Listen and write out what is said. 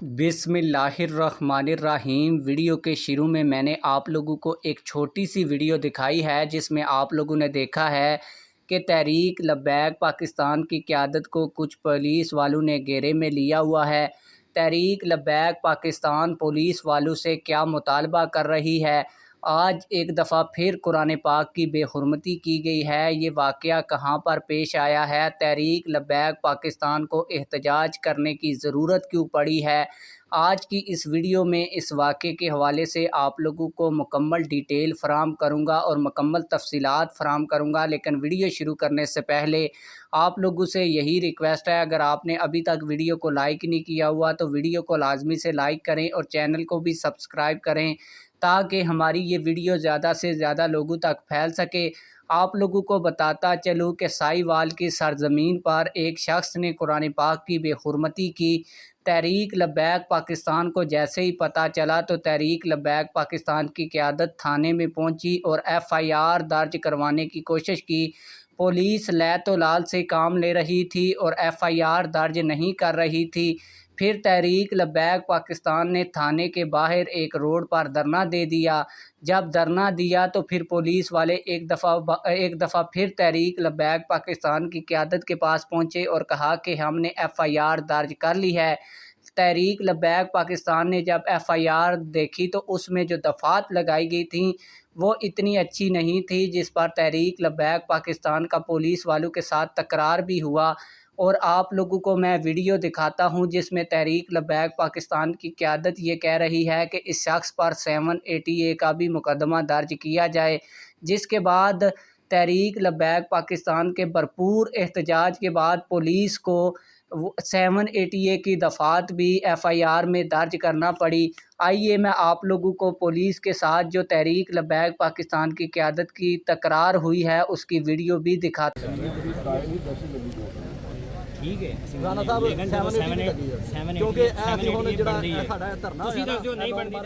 बिस्मिल्लाहिर्रहमानिर्रहीम। वीडियो के शुरू में मैंने आप लोगों को एक छोटी सी वीडियो दिखाई है जिसमें आप लोगों ने देखा है कि तहरीक लब्बैक पाकिस्तान की क़यादत को कुछ पुलिस वालों ने घेरे में लिया हुआ है। तहरीक लब्बैक पाकिस्तान पुलिस वालों से क्या मुतालबा कर रही है। आज एक दफ़ा फिर कुरान पाक की बेहुरमती की गई है। ये वाक़या कहाँ पर पेश आया है, तहरीक लब्बैक पाकिस्तान को एहतजाज करने की ज़रूरत क्यों पड़ी है। आज की इस वीडियो में इस वाक़े के हवाले से आप लोगों को मुकम्मल डिटेल फ़राहम करूँगा और मुकम्मल तफ़सीलात फ़राहम करूँगा। लेकिन वीडियो शुरू करने से पहले आप लोगों से यही रिक्वेस्ट है, अगर आपने अभी तक वीडियो को लाइक नहीं किया हुआ तो वीडियो को लाजमी से लाइक करें और चैनल को भी सब्सक्राइब करें ताकि हमारी ये वीडियो ज़्यादा से ज़्यादा लोगों तक फैल सके। आप लोगों को बताता चलूँ कि साहिवाल की सरज़मीन पर एक शख्स ने कुरान पाक की बेहुरमती की। तहरीक लब्बैक पाकिस्तान को जैसे ही पता चला तो तहरीक लब्बैक पाकिस्तान की क़यादत थाने में पहुंची और FIR दर्ज करवाने की कोशिश की। पुलिस लैतो लाल से काम ले रही थी और FIR दर्ज नहीं कर रही थी। फिर तहरीक लब्बैक पाकिस्तान ने थाने के बाहर एक रोड पर धरना दे दिया। जब धरना दिया तो फिर पुलिस वाले एक दफ़ा फिर तहरीक लब्बैक पाकिस्तान की क़यादत के पास पहुंचे और कहा कि हमने FIR दर्ज कर ली है। तहरीक लब्बैक पाकिस्तान ने जब FIR देखी तो उसमें जो दफ़ात लगाई गई थी वो इतनी अच्छी नहीं थी, जिस पर तहरीक लब्बैक पाकिस्तान का पुलिस वालों के साथ तकरार भी हुआ। और आप लोगों को मैं वीडियो दिखाता हूं जिसमें तहरीक लब्बैक पाकिस्तान की क़यादत ये कह रही है कि इस शख्स पर 780A का भी मुकदमा दर्ज किया जाए। जिसके बाद तहरीक लब्बैक पाकिस्तान के भरपूर एहतजाज के बाद पुलिस को 780A की दफ़ात भी FIR में दर्ज करना पड़ी। आइए मैं आप लोगों को पुलिस के साथ जो तहरीक लब्बैक पाकिस्तान की क़यादत की तकरार हुई है उसकी वीडियो भी दिखाते हैं। ठीक है राणा साहब 7 क्योंकि ऐसी होने ਜਿਹੜਾ ਸਾਡਾ ਧਰਨਾ ਹੋਇਆ ਨਾ ਨਹੀਂ ਬਣਦੀ